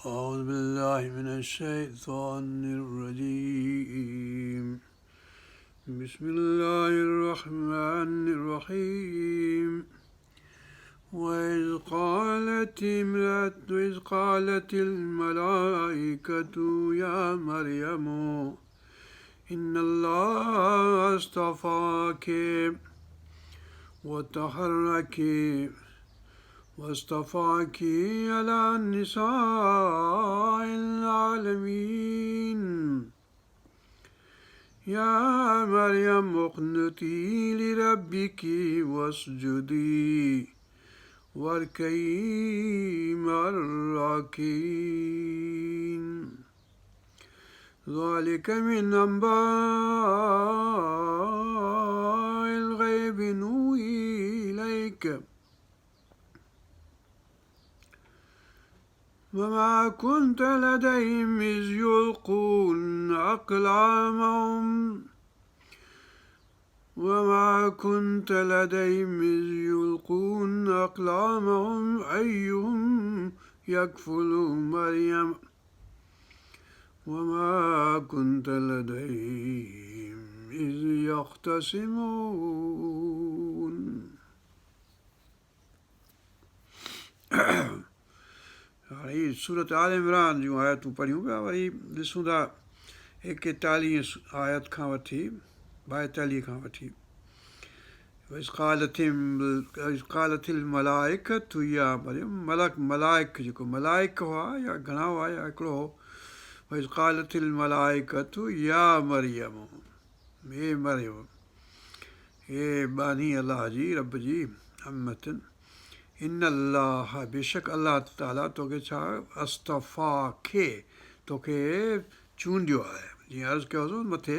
أعوذ بالله من الشيطان الرجيم بسم الله الرحمن الرحيم وإذ قالت الملائكة يا مريم إن الله اصطفاك وطهرك واصطفاك على نساء العالمين يا مريم اقنتي لربك واسجدي واركعي مع الراكعين ذلك من أنباء الغيب نوحي إليك وما كنت لديهم إذ يلقون أقلامهم أيهم يكفل مريم وما كنت لديهم إذ يختصمون हाणे सूरत आल इमरान जूं आयतूं पढ़ियूं पिया वरी ॾिसूं था 41 आयत खां वठी 42 खां वठी कालथिल मलाइकतु या मरियम मलाइक जेको मलाइक हुआ या घणा हुआ या हिकिड़ो हो वइस कालथिल मलाइकतु या मरियम हे मरियम हे बानी अलाह जी रब जी अम्मतन इन अलाह बेशक अलाह ताला तोखे छा अस्तफ़ा खे तोखे चूंडियो आहे जीअं अर्ज़ु कयोसीं मथे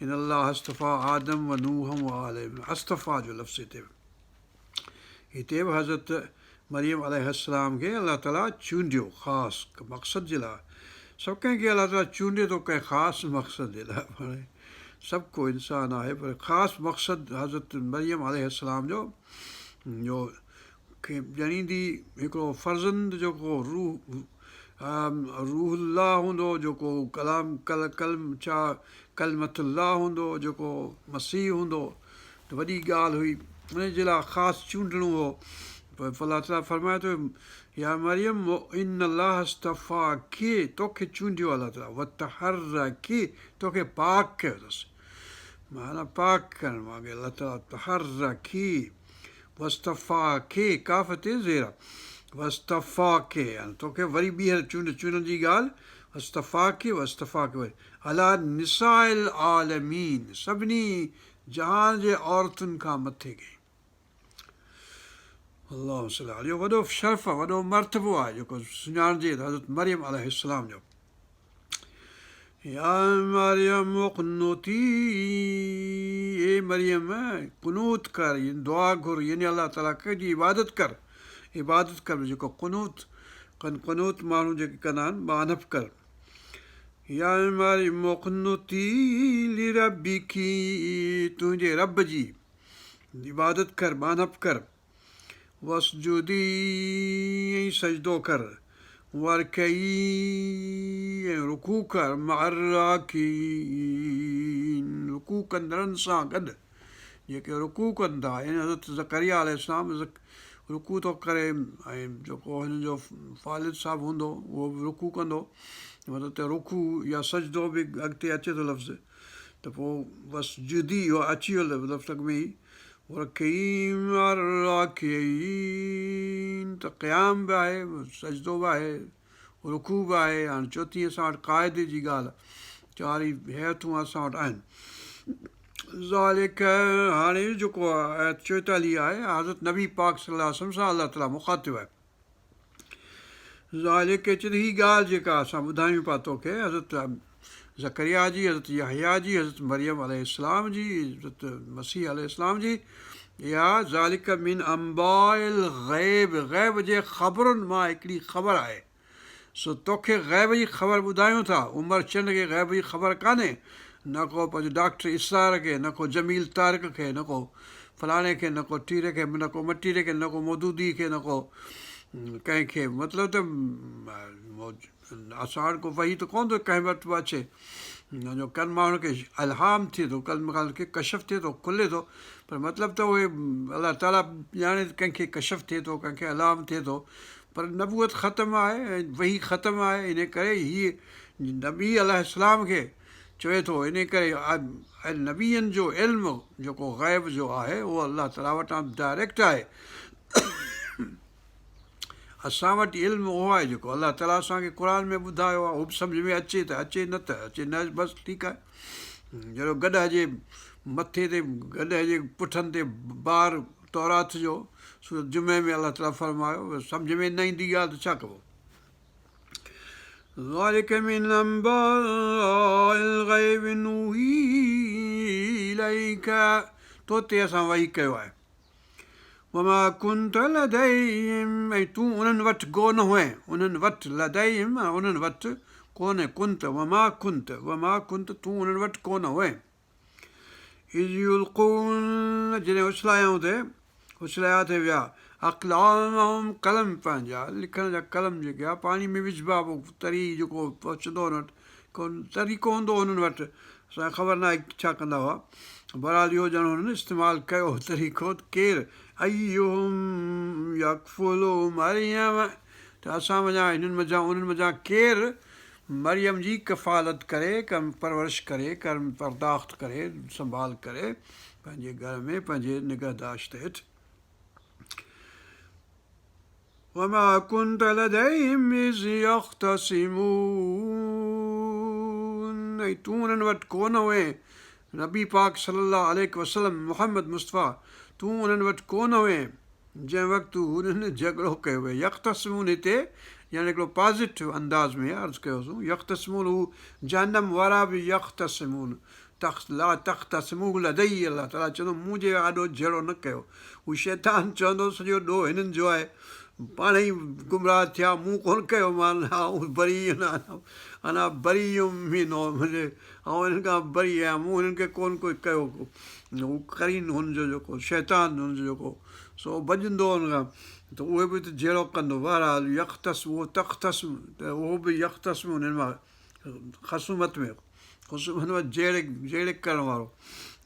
इन अलाह अस्तफ़ा आदम व नूह व आल अस्तफ़ा जो लफ़्ज़ हिते बि हज़रत मरियम अलैहिस्सलाम खे अलाह ताला चूंडियो ख़ासि मक़सद जे लाइ सभु कंहिंखे अलाह ताला चूंडे थो कंहिं ख़ासि मक़सद जे लाइ हाणे सभु को इंसानु आहे पर ख़ासि मक़सदु हज़रत मरियम अलैहिस्सलाम जो खे ॼणींदी हिकिड़ो फ़र्ज़ंद जेको रूहुल्लाह हूंदो जेको कलमतुल्लाह हूंदो जेको मसीह हूंदो त वॾी ॻाल्हि हुई उन जे लाइ ख़ासि चूंडणो हो पर अलाह ताला फरमाए थो या मरियम इन अलाह अस्तफ़ा खे तोखे चूंडियो अलाह ताला वतहर्रकी तोखे पाक कयो अथसि माना पाक करणु माॻे अलाह ताला तहर्रकी वस्तफ़ा खे काफ़ ते ज़ेरा वस्तफ़ा खे तोखे वरी ॿीहर चूंडण जी ॻाल्हि वस्तफ़ा खे वरी अला निसाइल आलमीन सभिनी जहान जे औरतुनि खां मथे कई अलाह इहो वॾो शर्फ़ आहे वॾो मर्तबो आहे जेको सुञाणिजे हज़रत मरियम अलैहिस्सलाम जो या मरियम कुनूती हे मरियम कुनूत कर दुआ घुर यानी अलाह ताला जी इबादत कर जेको कुनूत माण्हू जेके कंदा आहिनि बानफ कर या मरियम कुनूती लिरब्बिकी तुंहिंजे रब जी इबादत कर बानफ कर वसजुदी ऐं सजदो कर वरकई ऐं रुकू कर मअर्राकीन रुकू कंदड़नि सां गॾु जेके रुकू कनि था यानी हज़रत ज़करिया अलैहिस्सलाम रुकू थो करे ऐं जेको हिन जो फ़ालिद साहिबु हूंदो उहो बि रुकू कंदो मतिलबु त रुकू या सजदो बि अॻिते अचे थो लफ़्ज़ त पोइ वसजुदी इहो अची वियो लफ़्ज़ में ई त क़याम बि आहे सजदो बि आहे रुकू बि आहे हाणे चोथीं असां वटि क़ाइदे जी ॻाल्हि चारि ई हैतूं असां वटि आहिनि ज़ालिक हाणे जेको आहे 44 आहे हज़रत नबी पाक सल्लल्लाहु अलैहि वसल्लम सां अलाह ताला मुख़ातिबु आहे ज़ालिक चए हीअ ॻाल्हि जेका असां ॿुधायूं पिया तोखे हज़रत ज़करिया जी हज़रत यहया जी हज़रत मरियम अलैहिस्सलाम जी हज़रत मसीह अलैहिस्सलाम जी या ज़ालिक मिन अंबाइल ग़ैब जे ख़बरुनि मां हिकिड़ी ख़बर आहे सो तोखे ग़ैब जी ख़बर ॿुधायूं था उमर चंद खे ग़ैब जी ख़बर कान्हे न को पंहिंजो डॉक्टर इसार खे न को जमील तारिक खे न को फलाणे खे न को टीरे खे न को मटीरे खे न को मौदूदी खे न को कंहिंखे मतिलबु त असां वटि को वही त कोन थो कंहिं वटि बि अचे, जो कनि माण्हुनि खे अलहाम थिए थो, कनि माण्हुनि खे कशफ थिए थो, खुले थो, पर मतिलबु त उहे अलाह ताला ॼाणे कंहिंखे कशफ थिए थो, कंहिंखे अलहाम थिए थो, पर नबूअत ख़तमु आहे ऐं वही ख़तमु आहे। इन करे हीअ नबी अलैहिस्सलाम खे चवे थो, इन करे नबीअनि जो इल्मु जेको ग़ैब जो आहे उहो अलाह ताला वटां डायरेक्ट आहे। असां वटि इल्मु उहो आहे जेको अलाह ताला असांखे क़ुर में ॿुधायो आहे, उहो बि सम्झ में अचे त अचे, न त अचे न, बसि ठीकु आहे। जहिड़ो गॾ जे मथे ते, गॾ जे पुठनि ते बार तौरात जो सूरत जुमे में अलाह ताला फरमायो, सम्झ में न ईंदी ॻाल्हि त छा कबो। ذَلِكَ مِنْ أَنْبَاءِ الْغَيْبِ نُوحِيهِ إِلَيْكَ, तो ते असां वही कयो आहे। وَمَا كُنْتَ لَدَيْهِمْ, ऐं तूं उन्हनि वटि गो न हुएं, उन्हनि वटि लदइहिम, उन्हनि वटि कोन्हे, कुंत वमा कुंत तूं उन्हनि वटि कोन हुएं। इज़ युल्क़ून, जॾहिं उछलायूं ते, उछलाया ते विया, अक़लामहुम, कलम पंहिंजा, लिखण जा कलम जेके आहे पाणी में विझिबा, पोइ तरी जेको पहुचंदो हुन वटि, कोन तरीक़ो हूंदो हुननि वटि, असांखे ख़बर न आहे छा कंदा हुआ, बहरहाल इहो ॼण हुननि इस्तेमालु कयो तरीक़ो, केरु अय्युहुम यकफुलु मरियम, त असां वञा हिननि मज़ा उन्हनि मज़ा केरु मरियम जी कफ़ालत करे, कम परवरिश करे, कर्म बर्दाश्त करे, संभाल करे पंहिंजे घर में, पंहिंजे निगहदाश्त हेठि। वमा कुंत लदयहिम इज़ यख़्तसिमून, ऐं तूं उन्हनि वटि कोन हुएं, नबी पाक सल्लल्लाहु अलैहि वसल्लम मुहम्मद मुस्तफ़ा, तूं उन्हनि वटि कोन हुएं जंहिं वक़्तु उन्हनि झगड़ो कयो हुए। यख़्तसिमून हिते यानी हिकिड़ो पॉज़िटिव अंदाज़ में अर्ज़ु कयोसीं, यख़्तसिमून हू जहन्नम वारा बि यख़्तसिमून, ला तख़्तसिमू लदई, अलाह ताला चवंदो मूं जे आॾो झगड़ो न कयो। हू शैतान चवंदो सॼो ॾोह हिननि जो आहे, पाण ई गुमराह थिया, मूं कोन कयो, मां बरी अञा बरी मिनो, मुंहिंजे ऐं हिननि खां बरी आहियां, मूं हिननि खे कोन कोई कयो। हू करीन हुनजो जेको शैतान हुनजो जेको सो भॼंदो हुन खां, त उहे बि त जहिड़ो कंदो। बहरहाल यख़्तस, उहो तख़्तस्म, त उहो बि यख़्तस्म हुननि मां ख़सूमत में, ख़ुशूमत में जहिड़े करण वारो,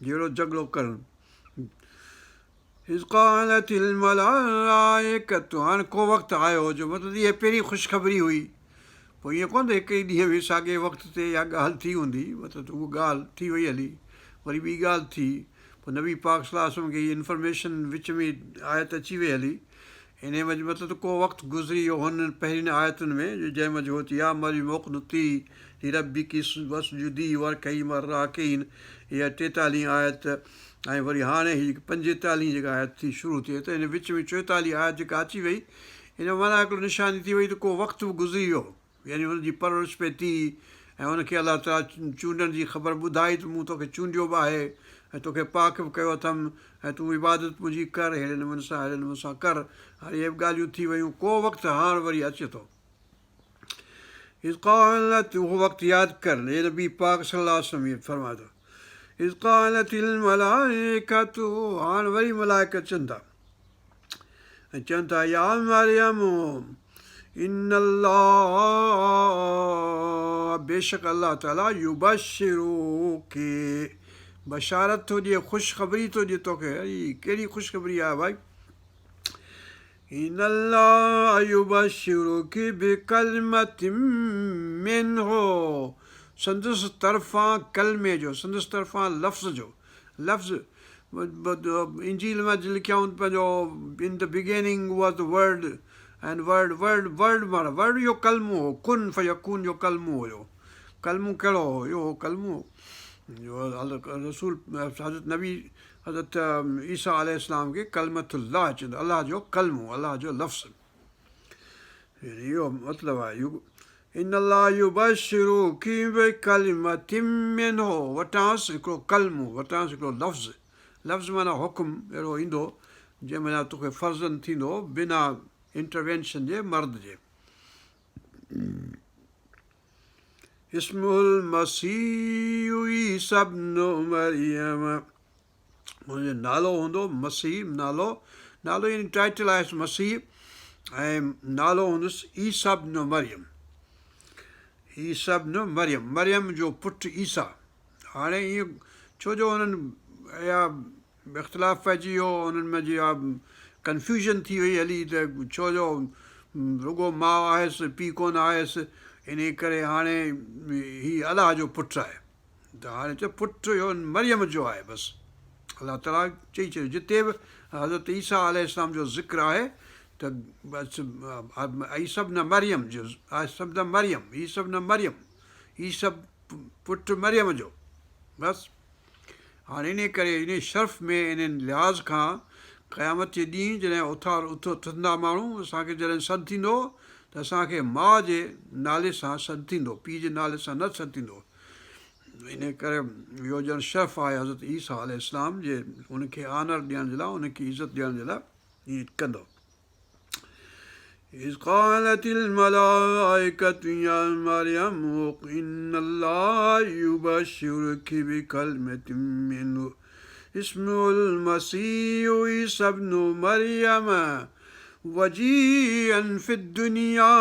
जहिड़ो झगड़ो करणु। इज़ क़ालतिल मलाइकतु, हाणे को वक़्तु आयो जो मतिलबु इहा पहिरीं ख़ुशख़बरी हुई, पोइ ईअं कोन त हिकु ई ॾींहं में साॻे वक़्त ते इहा ॻाल्हि थी हूंदी, मतिलबु उहा ॻाल्हि थी वई हली, वरी ॿी ॻाल्हि थी, पोइ नबी पाक सल्लल्लाहु अलैहि वसल्लम खे हीअ इंफॉर्मेशन विच में आयत अची वई हली, इन मतिलबु को वक़्तु गुज़री वियो हुन पहिरीं आयतुनि में, जंहिं महिल हो या मरी मोक़नुती रबी की वसजुदी वरकई मर्राकीन, इहा 43 आयत, ऐं वरी हाणे हीअ 45 जेका आयत थी शुरू थिए, त हिन विच में 44 आयत जेका अची वई, हिन माना हिकिड़ो निशानी थी वई त को वक़्तु बि गुज़री वियो, यानी हुनजी परवरिश पई थी, ऐं हुनखे अलाह ताला चूंडण जी ख़बर ॿुधाई त मूं तोखे चूंडियो बि आहे, ऐं तोखे पाक बि कयो अथमि, ऐं तूं इबादत मुंहिंजी कर, अहिड़े नमूने सां कर। हाणे इहे बि ॻाल्हियूं थी वयूं, को वक़्तु हाणे वरी अचे थो। इज़ क़ालत, उहो वक़्तु यादि कर, हे नबी पाक सल्लल्लाहु अलैहि वसल्लम फरमाए थो, इज़ क़ालतिल मलाइकतु, हाणे वरी मलाइका चवनि था, ऐं चवनि था या मरियम इन्नल्लाह, बेशक अलाह ताला युबशिरुकी, बशारत थो ॾिए, ख़ुशख़बरी थो ॾिए तोखे। कहिड़ी ख़ुशख़बरी आहे भाई, इन्नल्लाह युबशिरुकी बिकलिमतिन मिन्हु, संदसि तरफ़ां कलमे जो, संदसि तरफ़ां लफ़्ज़ जो, लफ़्ज़ इंजील में लिखिया पंहिंजो in the beginning was the word, and word माना वर्ड इहो कलमो हो, कुन फयकून जो कलमो हुयो। कलमो कहिड़ो हो, इहो कलमो जो रसूल हज़रत नबी हज़रत ईसा अलैहिस्सलाम खे कलमतुल्लाह चवंदा, अलाह जो कलमो, अलाह जो लफ़्ज़, इहो मतिलबु आहे। इन्नल्लाह युबशिरुकी बिकलिमतिन मिन्हु, वटांसि हिकिड़ो कलमो, वटांसि हिकिड़ो लफ़्ज़, लफ़्ज़ माना हुकुम अहिड़ो ईंदो जंहिं महिल तोखे फर्ज़न थींदो बिना इंटरवेंशन जे मर्द जे। इस्मुल मसीह ईसा इब्नु मरियम, हुनजो नालो हूंदो मसीह, नालो यानी टाइटल आहे मसीह, ऐं नालो हूंदुसि ईसा इब्नु मरियम, ईसा इब्न मरियम, मरियम जो पुटु ईसा। हाणे ईअं छो जो हुननि या इख़्तिलाफ़ पइजी वियो, उन्हनि में जी कंफ्यूजन थी वई हली त छो जो रुॻो माउ आयसि पीउ कोन आयसि, इन करे हाणे हीउ अलाह जो पुटु आहे। त हाणे चओ पुटु इहो मरियम जो आहे बसि। अलाह ताला चई छॾियो जिते बि हज़रत ईसा अलैहिस्सलाम जो ज़िक्र आहे त बसि ईसा इब्न मरियम जो, ईसा इब्न मरियम, ईसा इब्न मरियम, ईसा पुटु मरियम जो बसि। हाणे इन करे इन शर्फ़ में इन्हनि लिहाज़ खां क़यामत जे ॾींहुं जॾहिं उथंदा माण्हू, असांखे जॾहिं सॾु थींदो त असांखे माउ जे नाले सां सॾु थींदो, पीउ जे नाले सां न सॾु थींदो। इन करे इहो ॼण शर्फ़ आहे हज़रत ईसा अलैहिस्सलाम जे, उनखे आनर ॾियण जे लाइ, उनखे इज़त ॾियण जे लाइ ईअं कंदो। إذ قالت الملائكة يا مريم إن الله يبشرك بكلمة منه اسمه المسيح عيسى ابن مريم وجيها في الدنيا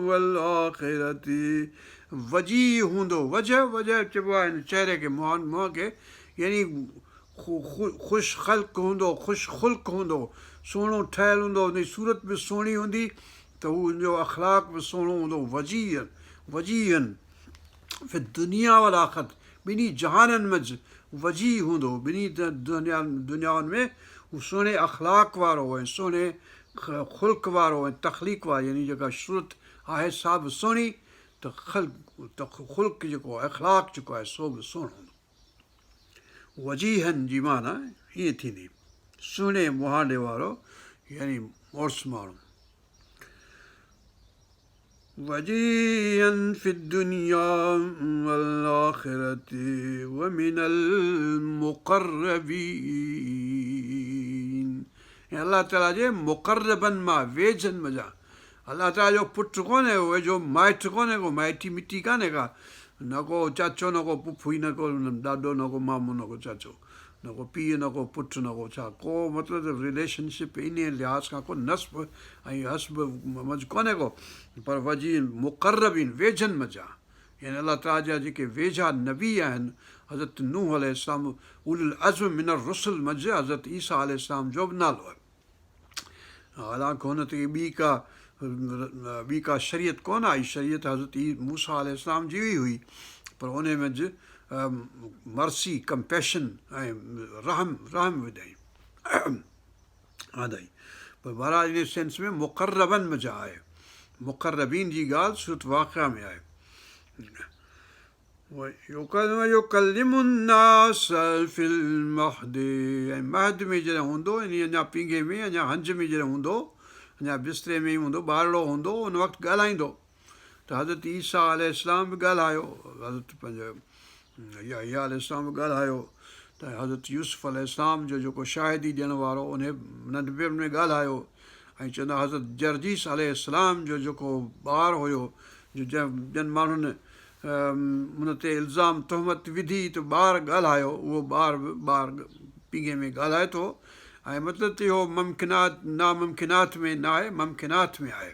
والآخرة। वजी हूंदो, वजह चइबो आहे हिन चहिरे खे, मुंहं खे, यानी ख़ुशि ख़ल्क़ हूंदो, ख़ुशि ख़ुल्क़ हूंदो, सुहिणो ठहियलु हूंदो, हुनजी सूरत बि सुहिणी हूंदी त हू हुनजो अख़लाक़ बि सुहिणो हूंदो। वजीहन फिर दुनिया वाल आख़िरत, ॿिन्ही जहाननि मंझि वजी हूंदो, ॿिन्ही दुनियाउनि में हू सुहिणे अख़लाक़ वारो ऐं सुहिणे ख़ुल्क़ वारो ऐं तख़लीक़ वारो, यानी जेका सूरत आहे सा बि सुहिणी, त ख़ुल्क़ जेको आहे, अख़लाक़ जेको आहे सो बि सुहिणो हूंदो। वजीहन जी माना हीअं थींदी सुहिणे मुहांडे वारो, यानी मुड़ुसु माण्हू। वजीहन फि दुनिया वल आख़िरति व मिनल मुक़र्रबीन। ऐं अलाह ताला जे मुक़र्रबनि मां, वेझनि मज़ा। अलाह ताला जो पुटु कोन्हे, वेझो माइटु कोन्हे को, माइटी मिटी कान्हे का, न को चाचो, न को पुफी, न को ॾाॾो, न को मामो, न को चाचो, न को पीउ, न को पुटु, न को छा, को मतिलबु रिलेशनशिप इन लिहाज़ खां को नस्ब ऐं हस्ब मज़ कोन्हे को, पर वजी मुक़र्रबीन, वेझनि मज़ा। यानी अलाह ताला जा जेके वेझा नबी आहिनि, हज़रत नूह अलैहिस्सलाम, उलुल अज़्म मिनर रुसुल मंझि हज़रत ईसा अलैहिस्सलाम जो बि नालो आहे। हालांकि हुन ते ॿी का शरीयत कोन आई, शरीयत हज़रत मूसा अलैहिस्सलाम जी हुई, पर उन मंझि मर्सी, कंपैशन ऐं रहम विधाई आदाई। पर बहरहाल इन सेंस में मुक़र्रबनि मज़ा आहे। मुक़र्रबीन जी ॻाल्हि सूरत वाक़िआ में आहे। युकल्लिमुन्नास फिल महद, ऐं महद में जॾहिं हूंदो, यानी अञा पींघे में, अञा हंज में जॾहिं हूंदो, अञा बिस्तरे में ई हूंदो, ॿारड़ो हूंदो, उन वक़्तु ॻाल्हाईंदो। त हज़रत ईसा अलैहिस्सलाम बि ॻाल्हायो, हज़रत पंहिंजो याह्या अलैहिस्सलाम बि ॻाल्हायो, त हज़रत यूसुफ अलैहिस्सलाम जो जेको शाहिदी ॾियण वारो, उन नंढपिण में ॻाल्हायो। ऐं चवंदा हज़रत जर्जीस अलैहिस्सलाम जो जेको ॿारु हुयो, जो जन माण्हुनि हुन ते इल्ज़ाम तहमत विधी त ॿारु ॻाल्हायो, उहो ॿारु पींघे में ॻाल्हाए थो। ऐं मतिलबु त इहो मुमकिनात नामुमकिनात में न आहे, मुमकिनात में आहे।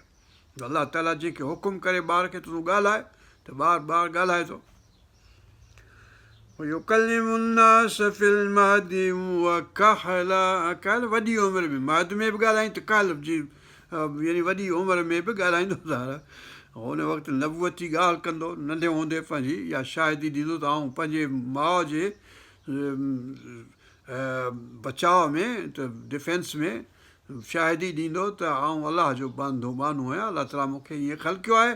अलाह ताला जंहिंखे हुकुम करे ॿार खे तूं ॻाल्हाए, त ॿारु ॻाल्हाए थो। युकल्लिमुन्नास फिल महदी व कहला, कहल वॾी उमिरि में, महद में बि ॻाल्हाईं त कहल जी, यानी वॾी उमिरि में बि ॻाल्हाईंदो त हुन वक़्तु नबूअती ॻाल्हि कंदो, नंढे हूंदे पंहिंजी या शाहिदी ॾींदो त आउं पंहिंजे माउ जे बचाव में, त डिफेंस में शाहिदी ॾींदो त आउं अलाह जो बांदो बानू आहियां, अलाह ताला मूंखे ईअं ख़लकियो आहे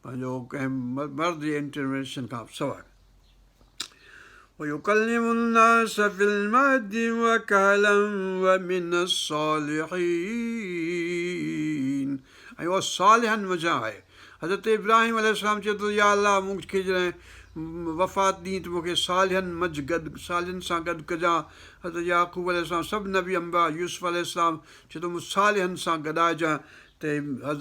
पंहिंजो कंहिं मर्द जे इंटरवेंशन खां सवाइ। युकल्लिमुन्नास फिल महदी व कहलन व मिन सालिहीन, ऐं उहो सालिहनि मज़ा आहे। हज़रत इब्राहिम अलैहिस्सलाम चए थो, या अलाह मूंखे जॾहिं वफ़ात ॾींहुं त मूंखे सालिहनि मंझि गॾु, सालिहनि सां गॾु कजां। हज़रत याक़ूब अलैहिस्सलाम, सभु नबी अंबा, यूसुफ अलैहिस्सलाम चए थो मूं सालिहनि सां गॾाइजां। त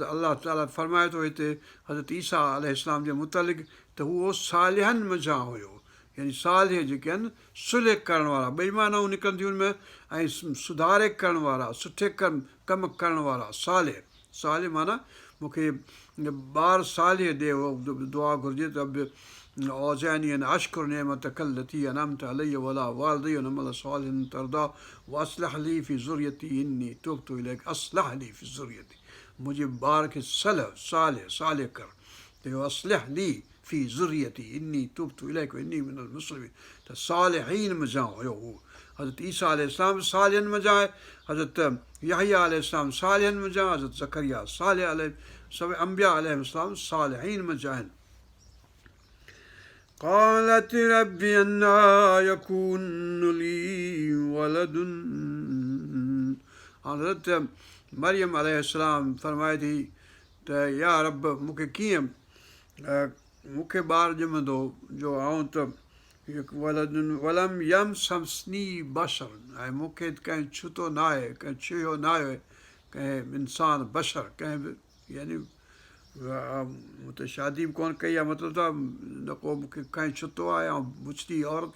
अलाह ताला फरमाए थो हिते हज़रत ईसा अलैहिस्सलाम जे मुतालिक़ त उहो सालिहनि मज़ा हुयो, यानी सालिह जेके आहिनि सुलह करण वारा, ॿई मानाऊं निकिरंदियूं उन में, ऐं सुधारे करण वारा, सुठे कम करण वारा, सालिह माना मूंखे ॿार सालिह ॾे, दुआ घुरिजे त बि औज़ानी अशकुर नेमत कल्लती अनअमत अलैहि वला वालिदैया नमल सालिहिन तरदा वअस्लिह ली फी ज़ुर्रियती इन्नी तुब्तु इलैक अस्लिह ली फी ज़ुर्रियती, मुंहिंजे ॿार खे सालिह कर, त अस्लिह ली फी ज़ुर्रियती इन्नी तुब्तु इलैक इन्नी मिनल मुस्लिमीन, त सालिहीन मज़ा हुयो हू। हज़रत ईसा अलैहिस्सलाम सालिहनि मज़ा आहे, हज़रत यहया अलैहिस्सलाम सालिहनि मज़ा, हज़रत ज़करिया सालिह अलैहि, सभु अंबिया अलैहिस्सलाम सालिहीन मज़ा आहिनि। قالت رب أنى يكون لي ولد، हज़रत मरियम अलैहिस्सलाम फरमाए थी त या रब मूंखे कीअं मूंखे ॿारु ॼमंदो जो आऊं त वलम यमससनी बशर, ऐं मूंखे कंहिं छुतो न आहे, कंहिं छुयो न आहे, कंहिं इंसान बशर कंहिं बि, यानी मूं त शादी बि कोन कई आहे, मतिलबु त न को मूंखे कंहिं छुतो आहे, ऐं बुछड़ी औरत